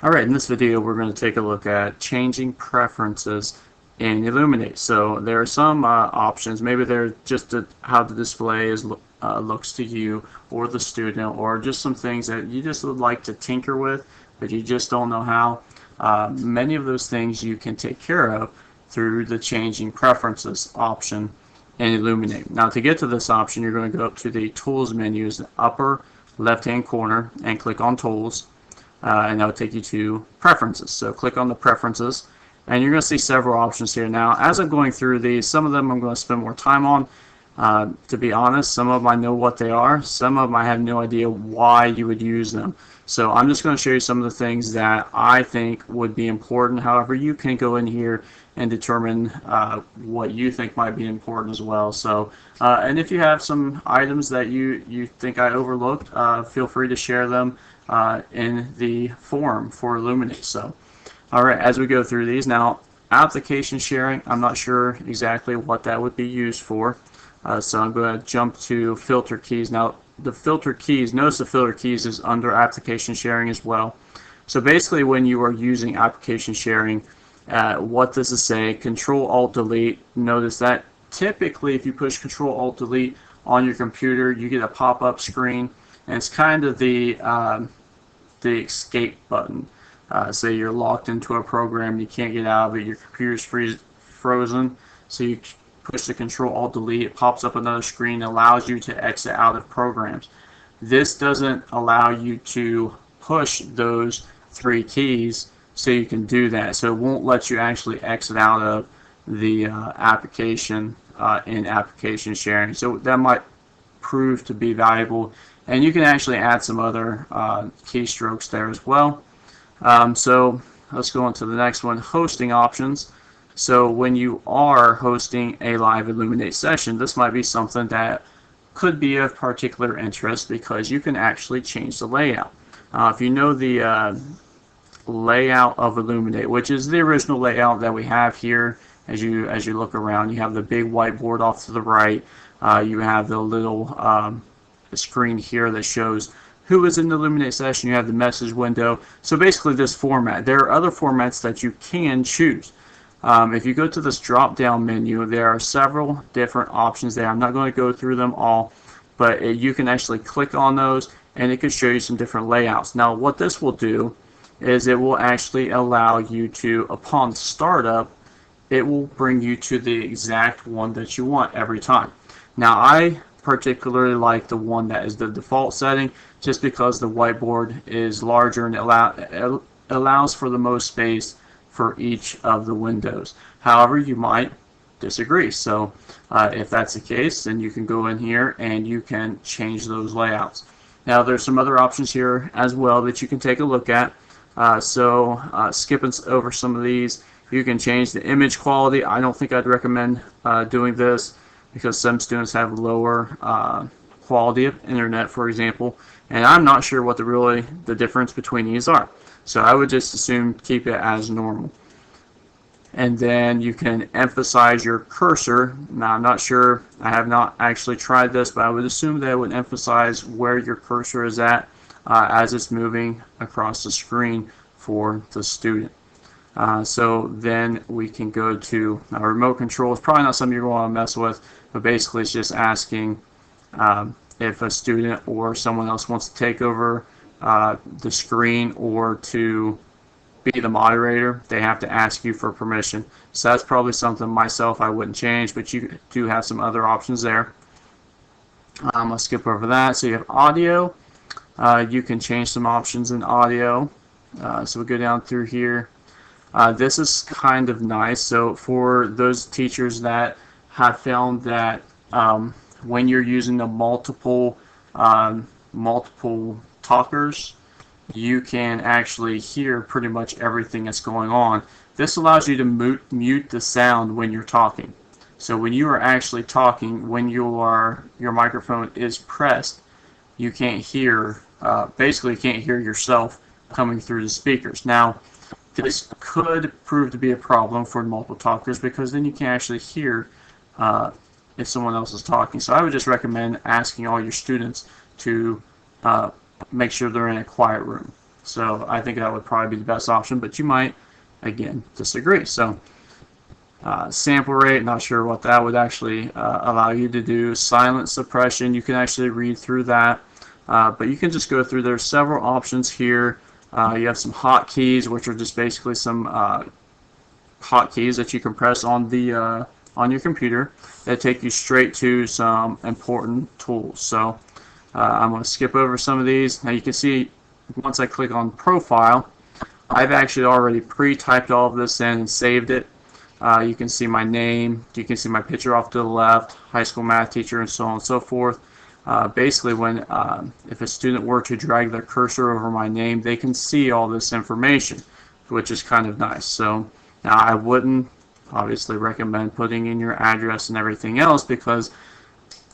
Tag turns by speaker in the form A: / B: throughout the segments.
A: Alright, in this video we're going to take a look at changing preferences in Elluminate. So there are some options. Maybe they're just how the display looks to you or the student, or just some things that you just would like to tinker with but you just don't know how. Many of those things you can take care of through the changing preferences option in Elluminate. Now, to get to this option, you're going to go up to the Tools menu in the upper left hand corner and click on Tools. And that will take you to Preferences. So click on the Preferences, and you're going to see several options here. Now, as I'm going through these, some of them I'm going to spend more time on. To be honest, some of them I know what they are. Some of them I have no idea why you would use them. So I'm just going to show you some of the things that I think would be important. However, you can go in here and determine what you think might be important as well. So, and if you have some items that you think I overlooked, feel free to share them in the forum for Elluminate. So, all right, as we go through these now, application sharing, I'm not sure exactly what that would be used for. So I'm going to jump to filter keys. Now, the filter keys, notice the filter keys is under application sharing as well. So basically, when you are using application sharing, what does it say? Control Alt Delete. Notice that typically if you push Control Alt Delete on your computer, you get a pop-up screen, and it's kind of the escape button. Say you're locked into a program, you can't get out of it, your computer's frozen, so you push the Control Alt Delete, it pops up another screen that allows you to exit out of programs. This doesn't allow you to push those three keys, so you can do that. So it won't let you actually exit out of the application in application sharing. So that might prove to be valuable, and you can actually add some other keystrokes there as well. So let's go on to the next one, hosting options. So when you are hosting a live Elluminate session, this might be something that could be of particular interest because you can actually change the layout. If you know the layout of Elluminate, which is the original layout that we have here, as you look around, you have the big whiteboard off to the right. You have the little screen here that shows who is in the Elluminate session. You have the message window. So basically this format. There are other formats that you can choose. If you go to this drop-down menu, there are several different options there. I'm not going to go through them all, but you can actually click on those, and it can show you some different layouts. Now, what this will do is it will actually allow you to, upon startup, it will bring you to the exact one that you want every time. Now, I particularly like the one that is the default setting, just because the whiteboard is larger and it allows for the most space for each of the windows. However, you might disagree. So if that's the case, then you can go in here and you can change those layouts. Now, there's some other options here as well that you can take a look at. Skipping over some of these, you can change the image quality. I don't think I'd recommend doing this because some students have lower quality of internet, for example, and I'm not sure what the difference between these are. So I would just assume keep it as normal. And then you can emphasize your cursor. Now, I'm not sure, I have not actually tried this, but I would assume that it would emphasize where your cursor is at as it's moving across the screen for the student. So then we can go to remote control. It's probably not something you're going to mess with, but basically it's just asking if a student or someone else wants to take over the screen or to be the moderator. They have to ask you for permission. So that's probably something myself I wouldn't change, but you do have some other options there. I'll skip over that. So you have audio. You can change some options in audio. So we go down through here. This is kind of nice. So for those teachers that have found that when you're using the multiple talkers, you can actually hear pretty much everything that's going on. This allows you to mute the sound when you're talking. So when you are actually talking, when your microphone is pressed, you can't hear, basically you can't hear yourself coming through the speakers. Now, this could prove to be a problem for multiple talkers because then you can actually hear if someone else is talking. So I would just recommend asking all your students to make sure they're in a quiet room. So I think that would probably be the best option, but you might, again, disagree. So sample rate, not sure what that would actually allow you to do. Silent suppression, you can actually read through that, but you can just go through. There's several options here. You have some hotkeys, which are just basically some hotkeys that you can press on the on your computer that take you straight to some important tools. So I'm going to skip over some of these. Now you can see once I click on profile, I've actually already pre-typed all of this in and saved it. You can see my name, you can see my picture off to the left, high school math teacher, and so on and so forth. Basically, when if a student were to drag their cursor over my name, they can see all this information, which is kind of nice. So now I wouldn't obviously recommend putting in your address and everything else, because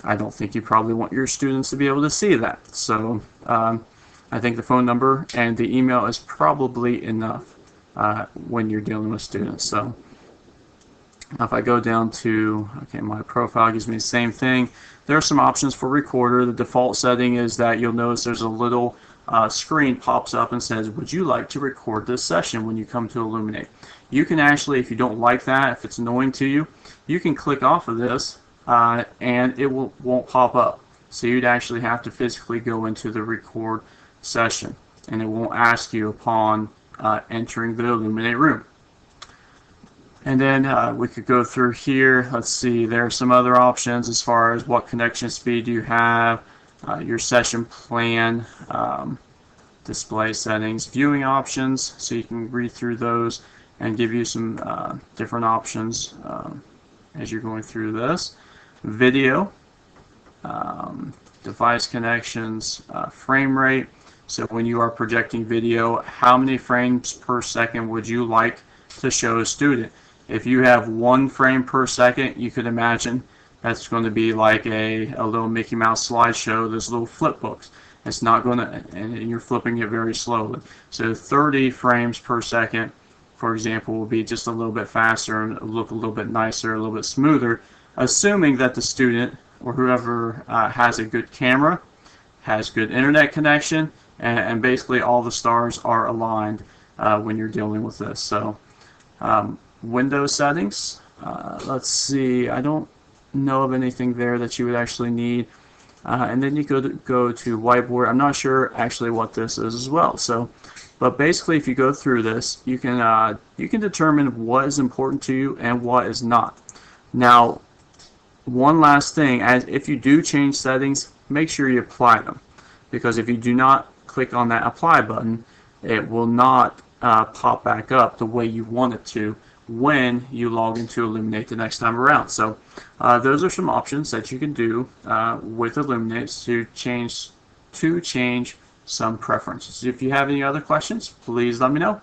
A: I don't think you probably want your students to be able to see that. So I think the phone number and the email is probably enough when you're dealing with students. So if I go down to, okay, my profile gives me the same thing. There are some options for recorder. The default setting is that you'll notice there's a little screen pops up and says, would you like to record this session when you come to Elluminate? You can actually, if you don't like that, if it's annoying to you, you can click off of this and it won't pop up. So you'd actually have to physically go into the record session, and it won't ask you upon entering the Elluminate room. And then we could go through here. Let's see, there are some other options as far as what connection speed you have, your session plan, display settings, viewing options, so you can read through those and give you some different options as you're going through this. Video, device connections, frame rate. So when you are projecting video, how many frames per second would you like to show a student? If you have 1 frame per second, you could imagine that's going to be like a little Mickey Mouse slideshow, those little flip books. It's not going to, and you're flipping it very slowly. So 30 frames per second, for example, will be just a little bit faster and look a little bit nicer, a little bit smoother, assuming that the student or whoever has a good camera, has good internet connection, and basically all the stars are aligned when you're dealing with this. So Windows settings, let's see, I don't know of anything there that you would actually need. And then you go to whiteboard. I'm not sure actually what this is as well. So, but basically, if you go through this, you can determine what is important to you and what is not. Now, one last thing, if you do change settings, make sure you apply them, because if you do not click on that apply button, it will not pop back up the way you want it to when you log into Elluminate the next time around. So those are some options that you can do with Elluminate to change some preferences. If you have any other questions, please let me know.